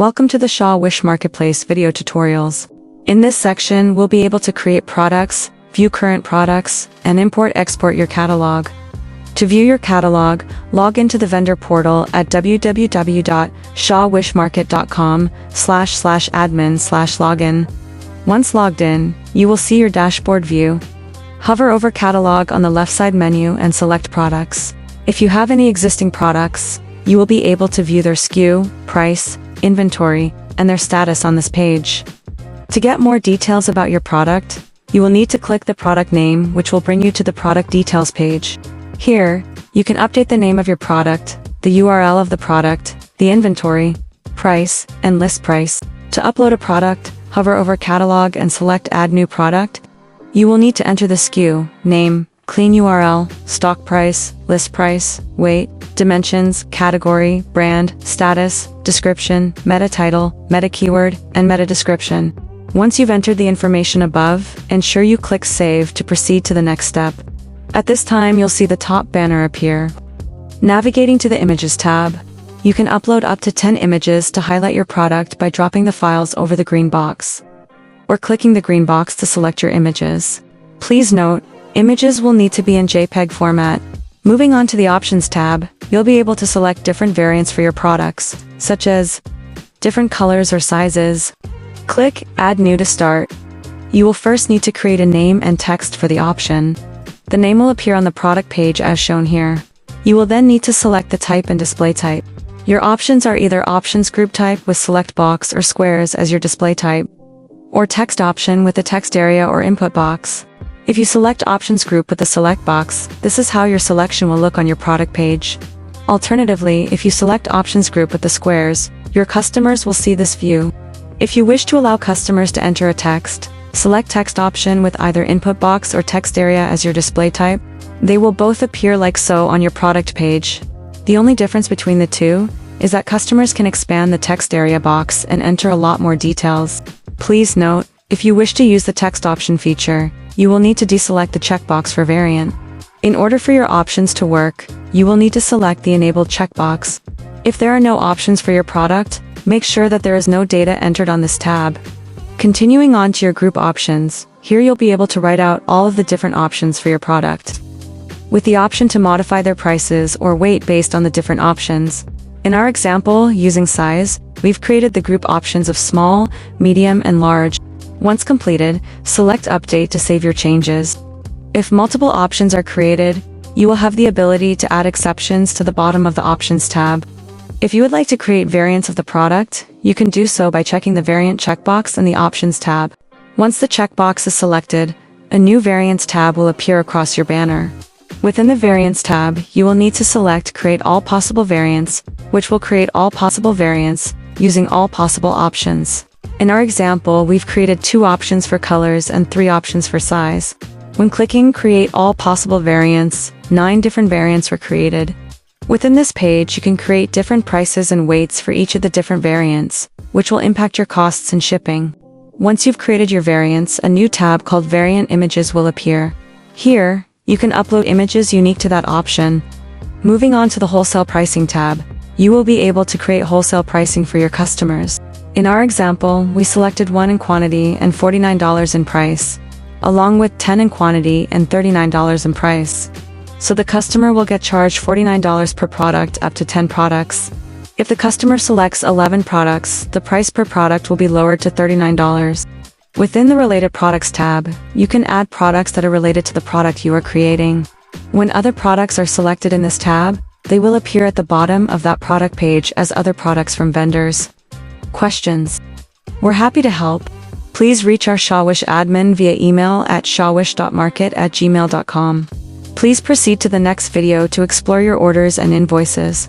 Welcome to the Shawish Marketplace video tutorials. In this section, we'll be able to create products, view current products, and import-export your catalog. To view your catalog, log into the vendor portal at www.shawishmarket.com/admin/login. Once logged in, you will see your dashboard view. Hover over Catalog on the left side menu and select Products. If you have any existing products, you will be able to view their SKU, price, inventory, and their status on this page. To get more details about your product, you will need to click the product name, which will bring you to the product details page. Here, you can update the name of your product, the URL of the product, the inventory, price, and list price. To upload a product, hover over Catalog and select Add New Product. You will need to enter the SKU, name, clean URL, stock price, list price, weight, dimensions, category, brand, status, description, meta title, meta keyword, and meta description. Once you've entered the information above, ensure you click Save to proceed to the next step. At this time, you'll see the top banner appear. Navigating to the Images tab, you can upload up to 10 images to highlight your product by dropping the files over the green box, or clicking the green box to select your images. Please note, images will need to be in JPEG format. Moving on to the Options tab, you'll be able to select different variants for your products, such as different colors or sizes. Click Add New to start. You will first need to create a name and text for the option. The name will appear on the product page as shown here. You will then need to select the type and display type. Your options are either Options Group Type with Select Box or Squares as your display type, or Text Option with the text area or input box. If you select Options Group with the Select box, this is how your selection will look on your product page. Alternatively, if you select Options Group with the Squares, your customers will see this view. If you wish to allow customers to enter a text, select Text Option with either input box or text area as your display type. They will both appear like so on your product page. The only difference between the two is that customers can expand the text area box and enter a lot more details. Please note, if you wish to use the text option feature, you will need to deselect the checkbox for variant. In order for your options to work, you will need to select the enabled checkbox. If there are no options for your product, make sure that there is no data entered on this tab. Continuing on to your group options, here you'll be able to write out all of the different options for your product, with the option to modify their prices or weight based on the different options. In our example, using size, we've created the group options of small, medium, and large. Once completed, select Update to save your changes. If multiple options are created, you will have the ability to add exceptions to the bottom of the Options tab. If you would like to create variants of the product, you can do so by checking the Variant checkbox in the Options tab. Once the checkbox is selected, a new Variants tab will appear across your banner. Within the Variants tab, you will need to select Create All Possible Variants, which will create all possible variants using all possible options. In our example, we've created 2 options for colors and 3 options for size. When clicking Create All Possible Variants, 9 different variants were created. Within this page, you can create different prices and weights for each of the different variants, which will impact your costs and shipping. Once you've created your variants, a new tab called Variant Images will appear. Here, you can upload images unique to that option. Moving on to the Wholesale Pricing tab, you will be able to create wholesale pricing for your customers. In our example, we selected 1 in quantity and $49 in price, along with 10 in quantity and $39 in price. So the customer will get charged $49 per product up to 10 products. If the customer selects 11 products, the price per product will be lowered to $39. Within the Related Products tab, you can add products that are related to the product you are creating. When other products are selected in this tab, they will appear at the bottom of that product page as other products from vendors. Questions? We're happy to help. Please reach our Shawish admin via email at shawish.market@gmail.com. Please proceed to the next video to explore your orders and invoices.